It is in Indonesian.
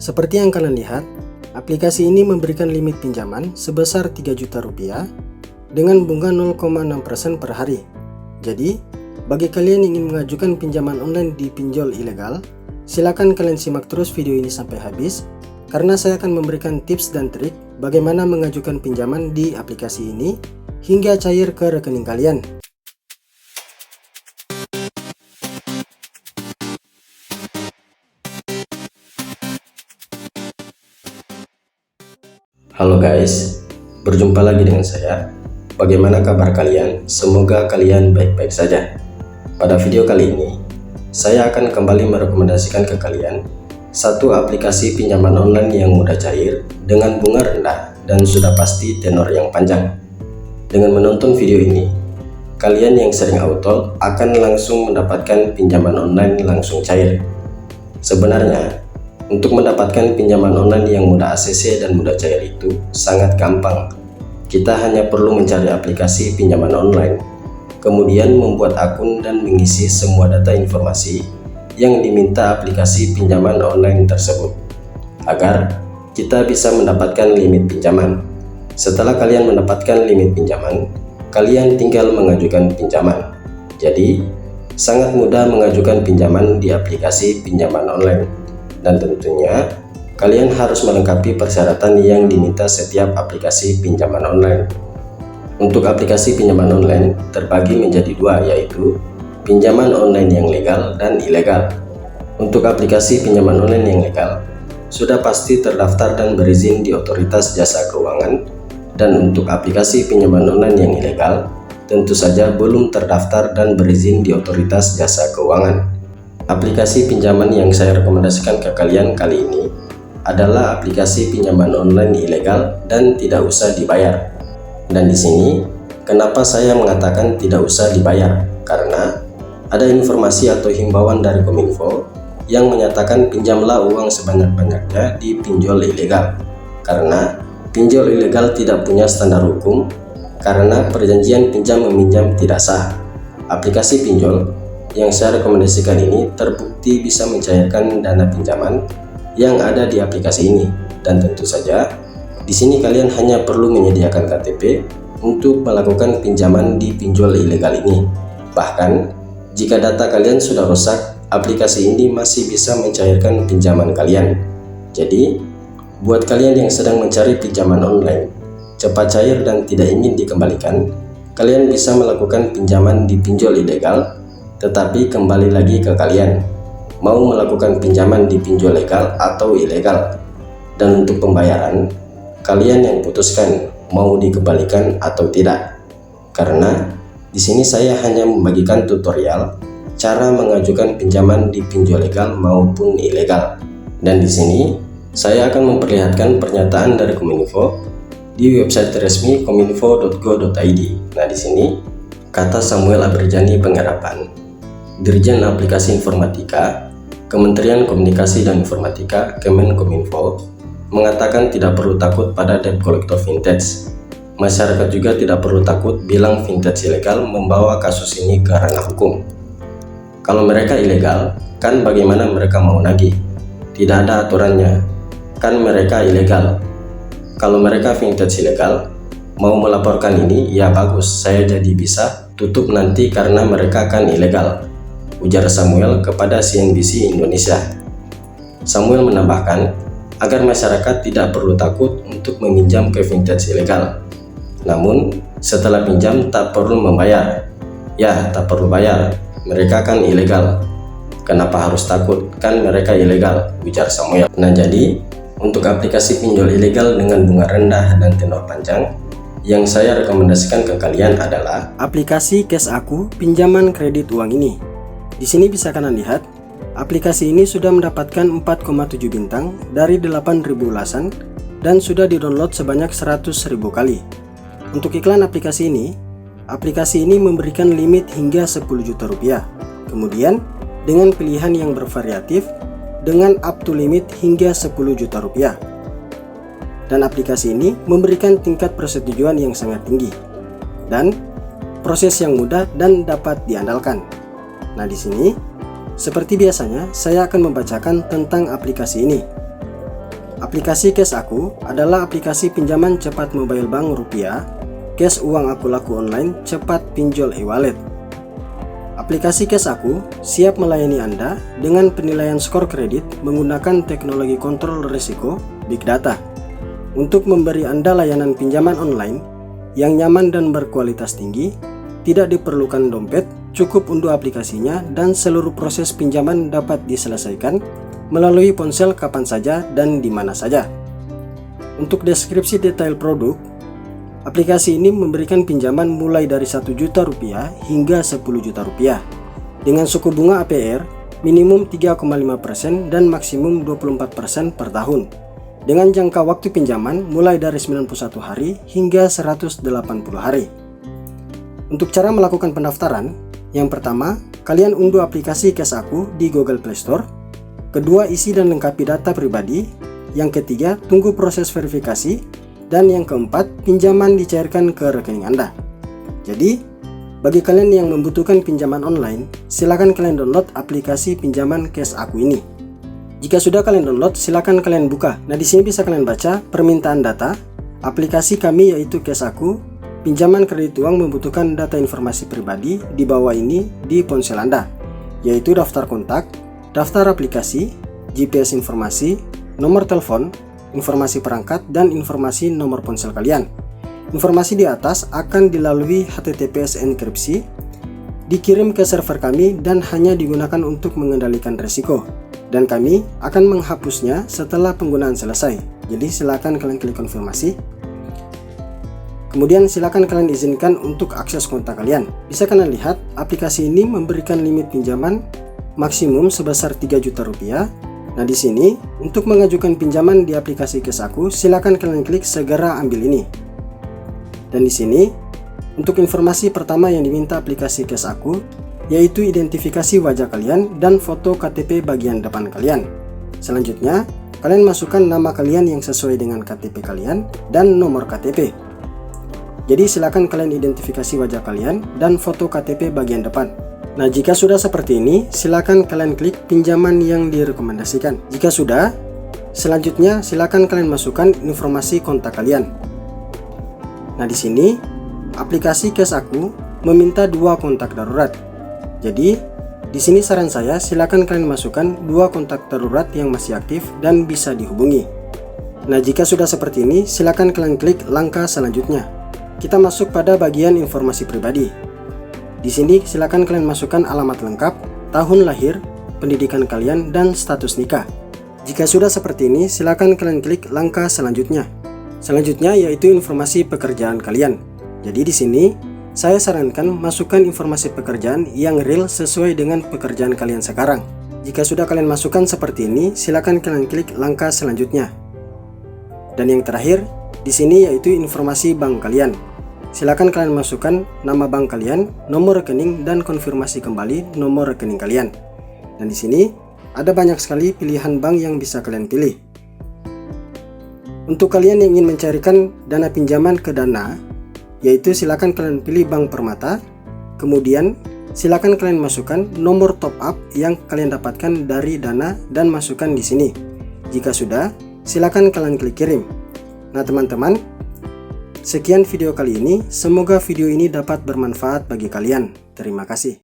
Seperti yang kalian lihat, aplikasi ini memberikan limit pinjaman sebesar 3 juta rupiah dengan bunga 0,6% per hari. Jadi, bagi kalian yang ingin mengajukan pinjaman online di pinjol ilegal, silakan kalian simak terus video ini sampai habis, karena saya akan memberikan tips dan trik bagaimana mengajukan pinjaman di aplikasi ini hingga cair ke rekening kalian. Halo guys, berjumpa lagi dengan saya. Bagaimana kabar kalian? Semoga kalian baik-baik saja. Pada video kali ini, saya akan kembali merekomendasikan ke kalian satu aplikasi pinjaman online yang mudah cair dengan bunga rendah dan sudah pasti tenor yang panjang. Dengan menonton video ini, kalian yang sering auto akan langsung mendapatkan pinjaman online langsung cair. Sebenarnya, untuk mendapatkan pinjaman online yang mudah ACC dan mudah cair itu sangat gampang. Kita hanya perlu mencari aplikasi pinjaman online, kemudian membuat akun dan mengisi semua data informasi yang diminta aplikasi pinjaman online tersebut, agar kita bisa mendapatkan limit pinjaman. Setelah kalian mendapatkan limit pinjaman, kalian tinggal mengajukan pinjaman. Jadi, sangat mudah mengajukan pinjaman di aplikasi pinjaman online. Dan tentunya kalian harus melengkapi persyaratan yang diminta setiap aplikasi pinjaman online. Untuk aplikasi pinjaman online terbagi menjadi dua, yaitu pinjaman online yang legal dan ilegal. Untuk aplikasi pinjaman online yang legal, sudah pasti terdaftar dan berizin di Otoritas Jasa Keuangan, dan untuk aplikasi pinjaman online yang ilegal, tentu saja belum terdaftar dan berizin di Otoritas Jasa Keuangan. Aplikasi pinjaman yang saya rekomendasikan ke kalian kali ini adalah aplikasi pinjaman online ilegal dan tidak usah dibayar. Dan di sini, kenapa saya mengatakan tidak usah dibayar? Karena ada informasi atau himbauan dari Kominfo yang menyatakan pinjamlah uang sebanyak-banyaknya di pinjol ilegal. Karena pinjol ilegal tidak punya standar hukum, karena perjanjian pinjam meminjam tidak sah. Aplikasi pinjol yang saya rekomendasikan ini terbukti bisa mencairkan dana pinjaman yang ada di aplikasi ini, dan tentu saja di sini kalian hanya perlu menyediakan KTP untuk melakukan pinjaman di pinjol ilegal ini. Bahkan jika data kalian sudah rusak, aplikasi ini masih bisa mencairkan pinjaman kalian. Jadi buat kalian yang sedang mencari pinjaman online cepat cair dan tidak ingin dikembalikan, kalian bisa melakukan pinjaman di pinjol ilegal. Tetapi kembali lagi ke kalian, mau melakukan pinjaman di pinjol legal atau ilegal. Dan untuk pembayaran, kalian yang putuskan mau dikembalikan atau tidak. Karena di sini saya hanya membagikan tutorial cara mengajukan pinjaman di pinjol legal maupun ilegal. Dan di sini saya akan memperlihatkan pernyataan dari Kominfo di website resmi kominfo.go.id. Nah, di sini kata Samuel Aberjani Penggarapan, Dirjen Aplikasi Informatika, Kementerian Komunikasi dan Informatika, Kemenkominfo, mengatakan tidak perlu takut pada debt collector vintage. Masyarakat juga tidak perlu takut bilang vintage ilegal membawa kasus ini ke ranah hukum. Kalau mereka ilegal, kan bagaimana mereka mau nagih? Tidak ada aturannya, kan mereka ilegal. Kalau mereka vintage ilegal, mau melaporkan ini, ya bagus, saya jadi bisa tutup nanti karena mereka kan ilegal, ujar Samuel kepada CNBC Indonesia. Samuel menambahkan agar masyarakat tidak perlu takut untuk meminjam ke vintage ilegal. Namun, setelah pinjam tak perlu membayar. Ya, tak perlu bayar, mereka kan ilegal. Kenapa harus takut? Kan mereka ilegal, ujar Samuel. Nah, jadi untuk aplikasi pinjol ilegal dengan bunga rendah dan tenor panjang, yang saya rekomendasikan ke kalian adalah aplikasi Cash Aku pinjaman kredit uang ini. Di sini bisa kalian lihat, aplikasi ini sudah mendapatkan 4,7 bintang dari 8.000 ulasan dan sudah di-download sebanyak 100.000 kali. Untuk iklan aplikasi ini memberikan limit hingga 10 juta rupiah. Kemudian, dengan pilihan yang bervariatif dengan up to limit hingga 10 juta rupiah. Dan aplikasi ini memberikan tingkat persetujuan yang sangat tinggi dan proses yang mudah dan dapat diandalkan. Nah, di sini seperti biasanya saya akan membacakan tentang aplikasi ini. Aplikasi Cash Aku adalah aplikasi pinjaman cepat mobile bank rupiah, cash uang aku laku online, cepat pinjol e-wallet. Aplikasi Cash Aku siap melayani Anda dengan penilaian skor kredit menggunakan teknologi kontrol risiko Big Data untuk memberi Anda layanan pinjaman online yang nyaman dan berkualitas tinggi. Tidak diperlukan dompet, cukup unduh aplikasinya dan seluruh proses pinjaman dapat diselesaikan melalui ponsel kapan saja dan di mana saja. Untuk deskripsi detail produk, aplikasi ini memberikan pinjaman mulai dari 1 juta rupiah hingga 10 juta rupiah dengan suku bunga APR minimum 3,5% dan maksimum 24% per tahun dengan jangka waktu pinjaman mulai dari 91 hari hingga 180 hari. Untuk cara melakukan pendaftaran, yang pertama, kalian unduh aplikasi Cash Aku di Google Play Store. Kedua, isi dan lengkapi data pribadi. Yang ketiga, tunggu proses verifikasi. Dan yang keempat, pinjaman dicairkan ke rekening Anda. Jadi, bagi kalian yang membutuhkan pinjaman online, silakan kalian download aplikasi pinjaman Cash Aku ini. Jika sudah kalian download, silakan kalian buka. Nah, di sini bisa kalian baca permintaan data. Aplikasi kami yaitu Cash Aku. Pinjaman kredit uang membutuhkan data informasi pribadi di bawah ini di ponsel Anda, yaitu daftar kontak, daftar aplikasi, GPS informasi, nomor telepon, informasi perangkat, dan informasi nomor ponsel kalian. Informasi di atas akan dilalui HTTPS enkripsi, dikirim ke server kami dan hanya digunakan untuk mengendalikan risiko. Dan kami akan menghapusnya setelah penggunaan selesai. Jadi silakan kalian klik konfirmasi. Kemudian silakan kalian izinkan untuk akses kontak kalian. Bisa kalian lihat, aplikasi ini memberikan limit pinjaman maksimum sebesar 3 juta rupiah. Nah, di sini untuk mengajukan pinjaman di aplikasi Cash Aku, silakan kalian klik segera ambil ini. Dan di sini untuk informasi pertama yang diminta aplikasi Cash Aku yaitu identifikasi wajah kalian dan foto KTP bagian depan kalian. Selanjutnya, kalian masukkan nama kalian yang sesuai dengan KTP kalian dan nomor KTP. Jadi silakan kalian identifikasi wajah kalian dan foto KTP bagian depan. Nah, jika sudah seperti ini, silakan kalian klik pinjaman yang direkomendasikan. Jika sudah, selanjutnya silakan kalian masukkan informasi kontak kalian. Nah, di sini aplikasi Cash Aku meminta 2 kontak darurat. Jadi, di sini saran saya silakan kalian masukkan 2 kontak darurat yang masih aktif dan bisa dihubungi. Nah, jika sudah seperti ini, silakan kalian klik langkah selanjutnya. Kita masuk pada bagian informasi pribadi. Di sini silakan kalian masukkan alamat lengkap, tahun lahir, pendidikan kalian, dan status nikah. Jika sudah seperti ini, silakan kalian klik langkah selanjutnya. Selanjutnya yaitu informasi pekerjaan kalian. Jadi di sini saya sarankan masukkan informasi pekerjaan yang real sesuai dengan pekerjaan kalian sekarang. Jika sudah kalian masukkan seperti ini, silakan kalian klik langkah selanjutnya. Dan yang terakhir, di sini yaitu informasi bank kalian. Silakan kalian masukkan nama bank kalian, nomor rekening, dan konfirmasi kembali nomor rekening kalian. Dan di sini ada banyak sekali pilihan bank yang bisa kalian pilih. Untuk kalian yang ingin mencarikan dana pinjaman ke Dana, yaitu silakan kalian pilih Bank Permata. Kemudian silakan kalian masukkan nomor top up yang kalian dapatkan dari Dana dan masukkan di sini. Jika sudah, silakan kalian klik kirim. Nah, teman-teman, sekian video kali ini, semoga video ini dapat bermanfaat bagi kalian. Terima kasih.